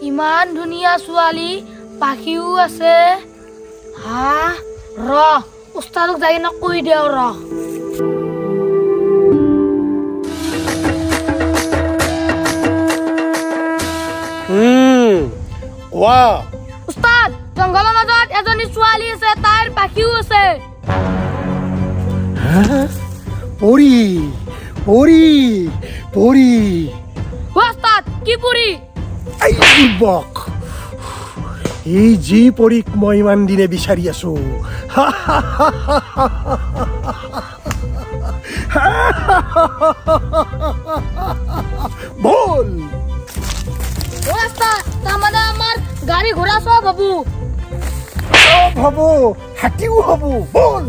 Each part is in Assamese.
ইমান ধুনীয়া ছোৱালী পাখিও আছে হা ৰ উস্তাদক যাই না কৈ দেও ৰ ওয়া উস্তাদ জঙ্গলৰ মাজত এজনী ছোৱালী আছে তাইৰ পাখিও আছে পৰি পৰি পৰি উস্তাদ কি পৰি আই বক এই জি পৰীক মই ইমান দিনে বিচাৰি আছো বল উস্তাদ তামানে আমাৰ গাড়ি ঘোড়া সব হবু হাতিও হবু বল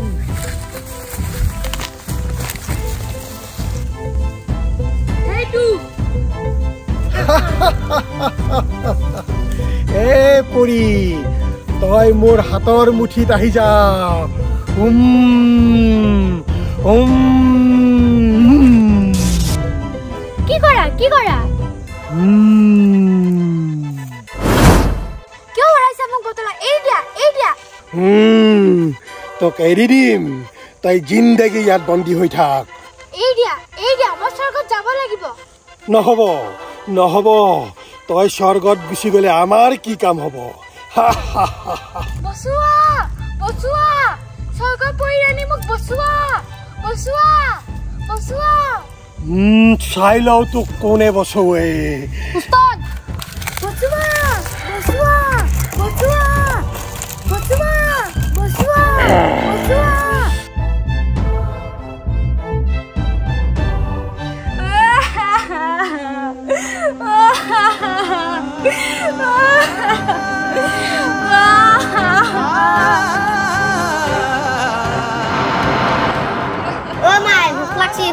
এ পৰি তই মোৰ হাতৰ মুঠিত আহি যা কি কৰা কিয় হৰাইছা মোক বতলা এই দিয়া তোক এৰি দিম তই জিন্দগী ইয়াত বন্দী হৈ থাক এই দিয়া মই স্বৰ্গত যাব লাগিব নহব তই স্বৰ্গত গুচি গলে আমাৰ কি কাম হব বচুৱা স্বৰ্গৰ পৈৰাণী মোক বচুৱা চাই লও তোক কোনে বচোৱে উস্তাদ বচুৱা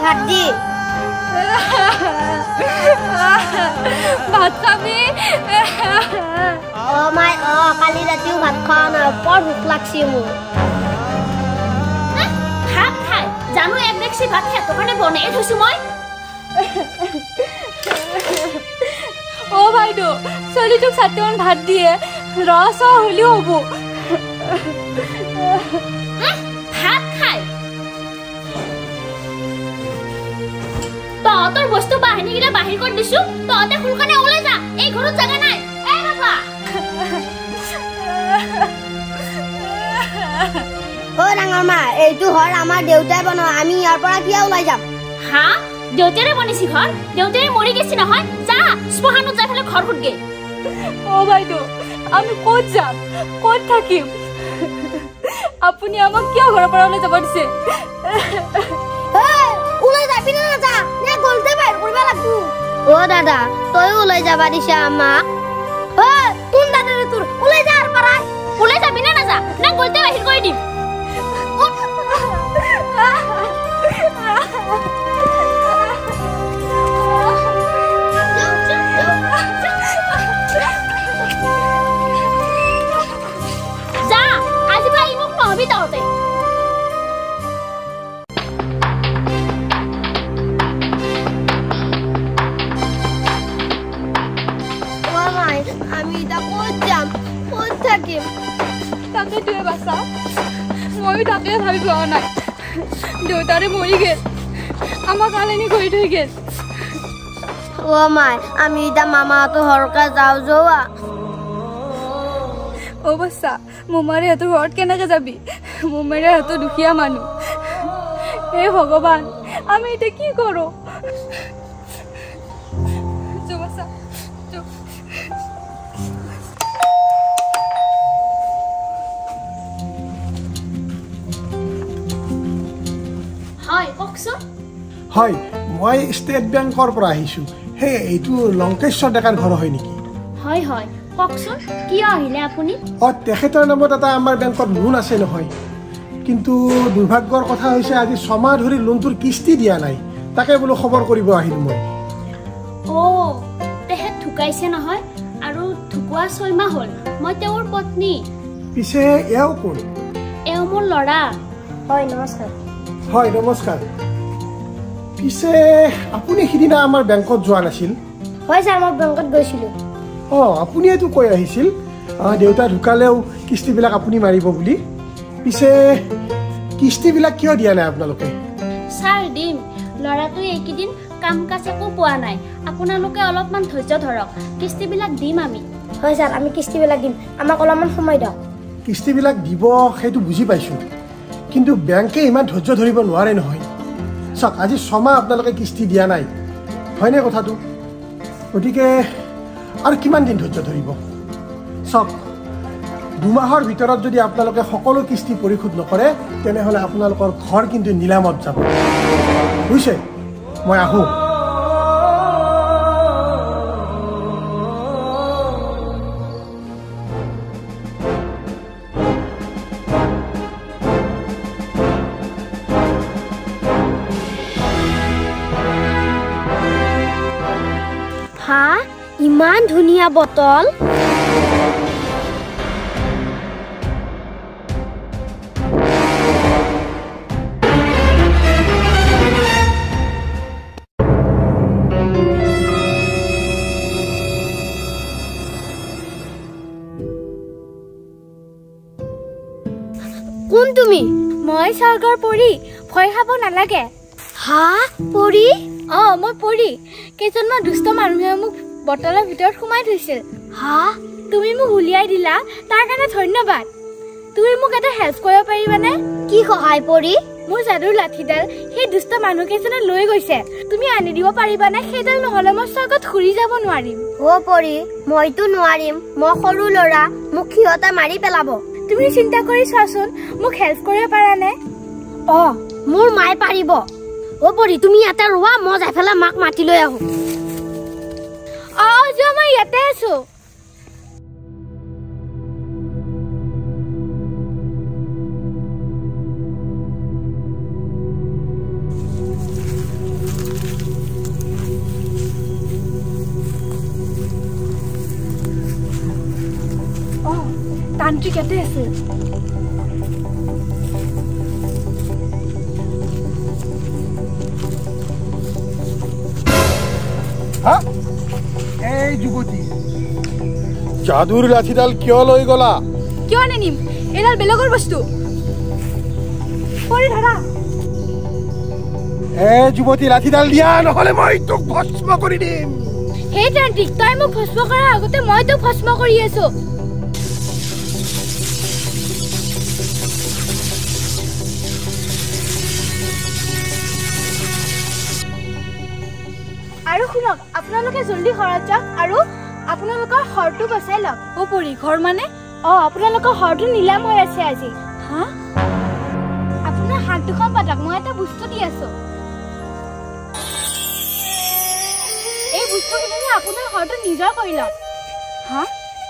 ভাত দি ভাত খাবি কালি ৰাতিও ভাত খোৱা নাই বৰ ভোক লাগছি মোৰ ভাত খাই জানো এক দেখছি ভাত খাই তোৰ কাৰণে বনাই থৈছো মই বাইদেউ ছোৱালীটোক 7 মান ভাত দিয়ে ৰস হলেও হ'ব ভাত খাই তোৰ বস্তু বাহিনী গিলা বাহিৰ কৰি দিছো তহঁতে ফুলকানে ওলাই যা এই ঘৰত জাগা নাই এই বাবা ডাঙৰ মা এইটো ঘৰ আমাৰ দেউতাই বনোৱা আমি ইয়াৰ পৰা কিয় ওলাই যাম হা দেউতাৰে বনিছি ঘৰ দেউতাৰে মৰি গেছি নহয় যা স্পহানত যাই ফেলে ঘৰ খুটগে বাইদেউ আমি ক'ত যাম ক'ত থাকিম আপুনি আমাক কিয় ঘৰৰ পৰা ওলাই যাব দিছে ওলাই যাবি না যা নে গলতে বাইর করবা লাগবো দাদা তুই ওলাই যাবা দিছা আমাক তুই দাদা রে তোর ওলাই যা আর পারাই ওলাই যাবি না যা না গলতে বাহির করে দিম যা আজি ভাই মোক নহবি তাওতে তাকে তুই বাসা মই তাকে ভাবি পাওয়া নাই দেউতারে মরি গেল আমার কালেনি করে থই গেল মাই আমি এটা মামা তো হরকা যাও যোৱা বাসা মোমারে এত ঘর কেনাকে যাবি মোমারে এত দুখিয়া মানুষ হে ভগবান আমি এটা কি করো হয় মই ষ্টেট বেংকৰ পৰা আহিছো হে এইটো লংকেশ্বৰ ডেকাৰ ঘৰ হয় নেকি হয় ককচোন কি আহিলে আপুনি তেখেতৰ নামত এটা আমাৰ বেংকত লোন আছে নহয় কিন্তু দুৰ্ভাগ্যৰ কথা হৈছে আজি 6 মাহ ধৰি লোনটোৰ কিস্তি দিয়া নাই তাকে বোলো খবৰ কৰিব আহিল মই তেখেত ঠুকাইছে নহয় আৰু ঠুকুৱা 6 মাহ হ'ল মই তেওঁৰ পত্নী পিছে এও কোন এও মোৰ ল'ৰা হয় নমস্কাৰ পিছে আপুনি সিদিনা আমাৰ বেংকত যোৱা নাছিল হয় স্যার মই বেংকত গৈছিলো আপুনিয়েতো কৈ আহিছিল দেউতা ঢুকালেও কিস্তিবিলাক আপুনি মাৰিব বুলি পিছে কিস্তিবিলাক কিয় দিয়া নাই আপোনালোকে ছাৰ দিম ল'ৰাটোৱে এইকেইদিন কাম কাজ একো পোৱা নাই আপোনালোকে অলপমান ধৈৰ্য ধৰক কিস্তিবিলাক দিম আমি হয় ছাৰ আমি কিস্তিবিলাক দিম আমাক অলপমান সময় দিয়ক কিস্তিবিলাক দিব সেইটো বুজি পাইছোঁ কিন্তু বেংকে ইমান ধৈৰ্য ধৰিব নোৱাৰে নহয় চাওক আজি 6 মাহ আপোনালোকে কিস্তি দিয়া নাই হয়নে কথাটো গতিকে আৰু কিমান দিন ধৈৰ্য ধৰিব চাওক 2 মাহৰ ভিতৰত যদি আপোনালোকে সকলো কিস্তি পৰিশোধ নকৰে তেনেহ'লে আপোনালোকৰ ঘৰ কিন্তু নিলামত যাব বুজিছে মই আহোঁ হা ইমান ধুনীয়া বটল কোন তুমি মই স্বৰ্গৰ পৰী ভয় খাব নালাগে হা পৰী মই পৰী কেইজনমান দুষ্ট মানুহে মোক বটলৰ ভিতৰত সোমাই থৈছিল হা তুমি মোক উলিয়াই দিলা তাৰ কাৰণে ধন্যবাদ তুমি মোক এটা হেল্প কৰিব পাৰিবানে কি সহায় পৰী মোৰ যাদুৰ লাঠিডাল সেই দুষ্ট মানুহকেইজনে লৈ গৈছে তুমি আনি দিব পাৰিবানে সেইডাল নহ'লে মই স্বৰ্গত ঘূৰি যাব নোৱাৰিম পৰী মইতো নোৱাৰিম মই সৰু ল'ৰা মোক সিহঁতে মাৰি পেলাব তুমি চিন্তা কৰি চোৱাচোন মোক হেল্প কৰিব পাৰানে মোৰ মায়ে পাৰিব পৰী তুমি ইয়াতে ৰোৱা মই যাই পেলাই মাক মাতি লৈ আহো যোৱা মই ইয়াতে আছো তান্ত্ৰিক ইয়াতে আছে এই যুৱতী যাদুৰ লাঠিডাল কিয় লৈ গলা কিয় নিনিম এডাল বেলেগৰ বস্তু পৰি ধৰা এই যুৱতী লাঠিডাল দিয়া নহ'লে মই তোক ভস্ম কৰি দিম হে তান্ত্ৰিক তই মোক ভস্ম কৰাৰ আগতে মই তোক ভস্ম কৰি আছো আৰু শুনক আপোনালোকে জলদি ঘৰত যাওক আৰু আপোনালোকৰ ঘৰটো বচাই লওক পৰি ঘৰ মানে আপোনালোকৰ ঘৰটো নিলাম হৈ আছে আজি হা আপোনাৰ হাত দুখন পাতক মই এটা বস্তু দি আছো এই বস্তুখিনি আপোনাৰ ঘৰটো নিজৰ কৰি লওক হা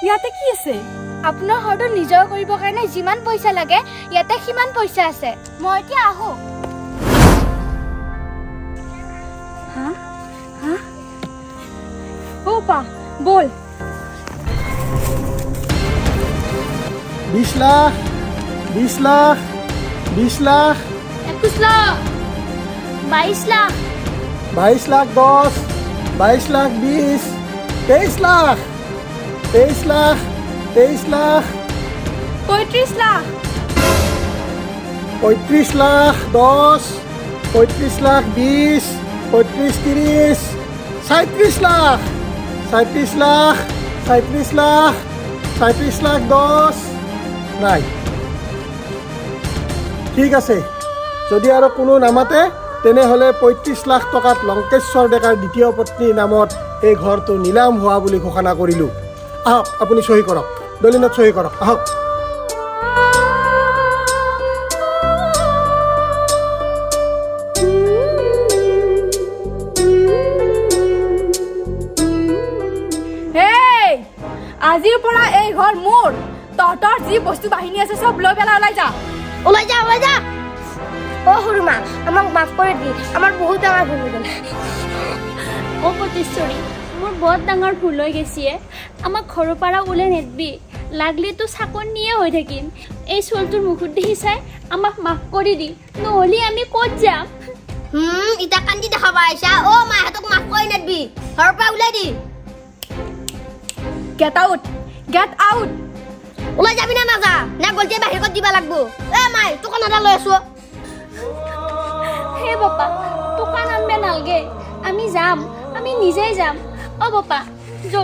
ইয়াতে কি আছে আপোনাৰ ঘৰটো নিজৰ কৰিবৰ কাৰণে যিমান পইচা লাগে ইয়াতে সিমান পইচা আছে মই এতিয়া আহো বল 20 লাখ 20 লাখ 20 লাখ 21 লাখ 22 লাখ 22 লাখ 10 22 লাখ 20 23 লাখ 23 লাখ 23 লাখ 35 লাখ 35 লাখ 10 35 লাখ 20 35 30 37 লাখ 37 লাখ 37 লাখ 37 লাখ 10 নাই ঠিক আছে যদি আৰু কোনো নামাতে তেনেহ'লে 35 লাখ টকাত লংকেশ্বৰ ডেকাৰ দ্বিতীয় পত্নীৰ নামত এই ঘৰটো নিলাম হোৱা বুলি ঘোষণা কৰিলোঁ আহক আপুনি চহী কৰক দলিলত চহী কৰক আহক আজিৰ পৰা এই ঘৰ মোৰ তহঁতৰ যি বস্তু বাহিনী আছে সব লৈ পেলাই ওলাই যা সৰু মা আমাক মাফ কৰি দি আমাৰ বহুত ডাঙৰ ভুল হৈ গ'ল পতিশ্বৰী মোৰ বহুত ডাঙৰ ভুল হৈ গৈছে আমাক ঘৰৰ পৰা ওলাই নেদবি লাগলেতো চাকন নিয়ে হৈ থাকিম এই চলটোৰ মুখত দেখি চাই আমাক মাফ কৰি দি নহ'লে আমি ক'ত যাম ইটা কান্দি দেখাবা আইছা মাহঁতক মাফ কৰি নেদবি ঘৰৰ পৰা ওলাই দি গেট আউট গেট আউট ওলাই যাবি না নাযা না গলতে বাহিৰ কৰি দিবা লাগব এ মাই দোকান এটা লৈ আছো হে বাপা দোকান আনবে নালগে আমি যাম আমি নিজেই যাম ও বাপা যো